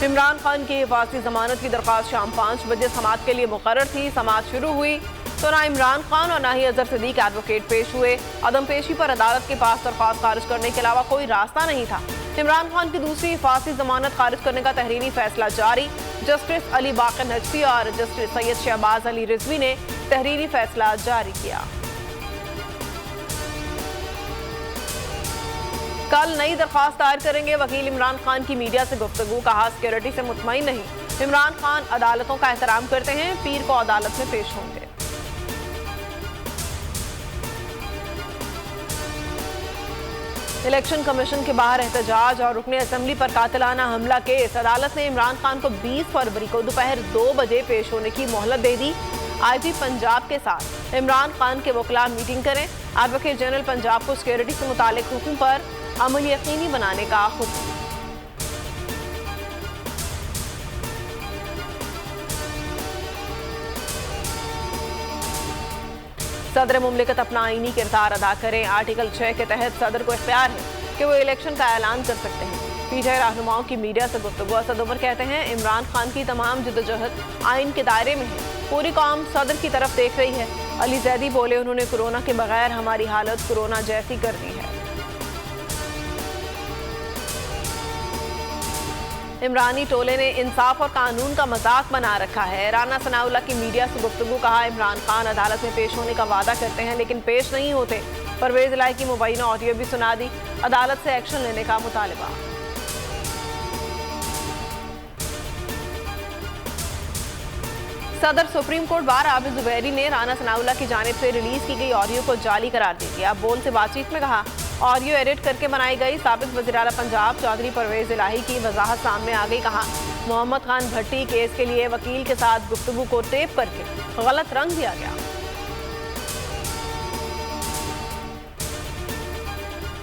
इमरान खान की हिफाजती जमानत की दरख्वास्त शाम 5 बजे समाअत के लिए मुकर्रर थी। समाअत शुरू हुई तो ना इमरान खान और ना ही अजहर सिद्दीक एडवोकेट पेश हुए। अदम पेशी पर अदालत के पास दरख्वास्त खारिज करने के अलावा कोई रास्ता नहीं था। इमरान खान की दूसरी हिफाजती जमानत खारिज करने का तहरीरी फैसला जारी। जस्टिस अली बाकर नजफी और जस्टिस सैयद शहबाज अली रिजवी ने तहरीरी फैसला जारी किया। कल नई दरख्वास्त दायर करेंगे वकील इमरान खान की मीडिया से गुफ्तगू। कहा सिक्योरिटी से मुतमईन नहीं, इमरान खान अदालतों का एहतराम करते हैं, पीर को अदालत में पेश होंगे। इलेक्शन कमीशन के बाहर एहतजाज और रुकने असेंबली पर कातिलाना हमला केस। अदालत ने इमरान खान को 20 फरवरी को दोपहर 2 बजे पेश होने की मोहलत दे दी। आईजी पंजाब के साथ इमरान खान के वकला मीटिंग करें। एडवोकेट जनरल पंजाब को सिक्योरिटी से मुतालिक हुक्म पर अमल यकीनी बनाने का हुक्म। सदर मुमलिकत अपना आईनी किरदार अदा करें। आर्टिकल 6 के तहत सदर को इख्तियार है कि वो इलेक्शन का ऐलान कर सकते हैं। पीटीआई रहनुमाओं की मीडिया से गुफ्तगू। असद उमर कहते हैं इमरान खान की तमाम जद्दोजहद आइन के दायरे में है, पूरी कौम सदर की तरफ देख रही है। अली जैदी बोले उन्होंने कोरोना के बगैर हमारी हालत कोरोना जैसी कर दी है। इमरानी टोले ने इंसाफ और कानून का मजाक बना रखा है। राना सनाउल्लाह की मीडिया से गुफ्तगू। कहा इमरान खान अदालत में पेश होने का वादा करते हैं लेकिन पेश नहीं होते। परवेज इलाही की मुबैना ऑडियो भी सुना दी। अदालत से एक्शन लेने का मुतालबा। सदर supreme court bar Abid Zubairi ने राना सनाउल्लाह की जानिब से रिलीज की गई ऑडियो को जाली करार दे दिया। बोल से बातचीत में कहा ऑडियो एडिट करके बनाई गई। साबिक वज़ीर आला पंजाब चौधरी परवेज इलाही की वजाहत सामने आ गई। कहा मोहम्मद खान भट्टी केस के लिए वकील के साथ गुफ्तगू को टेप करके गलत रंग दिया गया।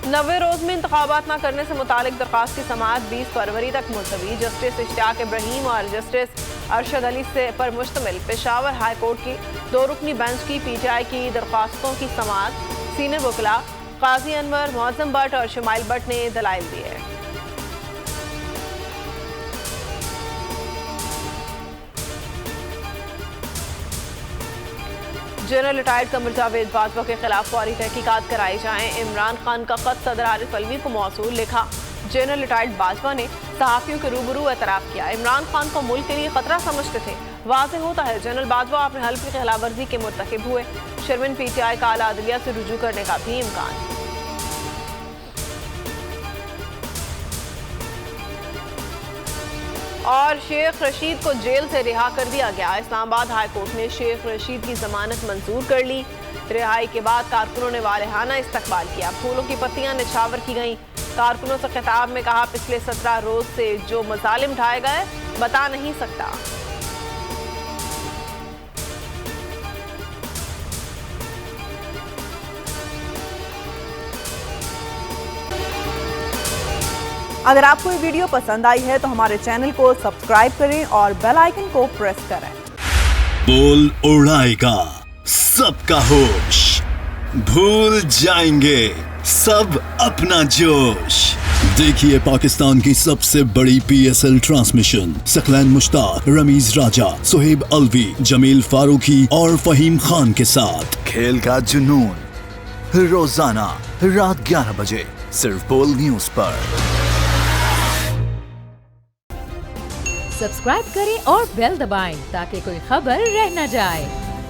90 रोज में इंतखाबात न करने से मुतालिक दरख्वास्त की समाअत 20 फरवरी तक मुलतवी। जस्टिस इश्तियाक इब्राहिम और जस्टिस अरशद अली से पर मुश्तमिल पेशावर हाई कोर्ट की 2 रुकनी बेंच की पीटीआई की दरख्वास्तों की समाअत। सीनियर वकला काजी अनवर, मौज़म भट्ट और शमाइल भट्ट ने दलाइल दिए। जनरल रिटायर्ड कमर जावेद बाजवा के खिलाफ फौरी तहकीकात कराई जाएं। इमरान खान का खत सदर आरिफ अलवी को मौसूल। लिखा जनरल रिटायर्ड बाजवा ने सहाफियों के रूबरू एतराफ़ किया इमरान खान को मुल्क के लिए खतरा समझते थे। वाज़ेह होता है जनरल बाजवा अपने हल्फ की खिलाफ वर्जी के मुर्तकिब हुए। शर्मिन पीटीआई का आला अदलिया से रुजू करने का भी इम्कान। और शेख रशीद को जेल से रिहा कर दिया गया। इस्लामाबाद हाई कोर्ट ने शेख रशीद की जमानत मंजूर कर ली। रिहाई के बाद कारकुनों ने वालेहाना इस्तकबाल किया। फूलों की पत्तियां निछावर की गईं। कारकुनों से खिताब में कहा पिछले 17 रोज से जो मजालिम ढाए गए बता नहीं सकता। अगर आपको ये वीडियो पसंद आई है तो हमारे चैनल को सब्सक्राइब करें और बेल आइकन को प्रेस करें। बोल उड़ाएगा सबका होश, भूल जाएंगे सब अपना जोश। देखिए पाकिस्तान की सबसे बड़ी PSL ट्रांसमिशन सकलैन मुश्ताक, रमीज राजा, सुहेब अलवी, जमील फारूकी और फहीम खान के साथ खेल का जुनून रोजाना रात 11 बजे सिर्फ बोल न्यूज पर। सब्सक्राइब करें और बेल दबाएं ताकि कोई खबर रह न जाए।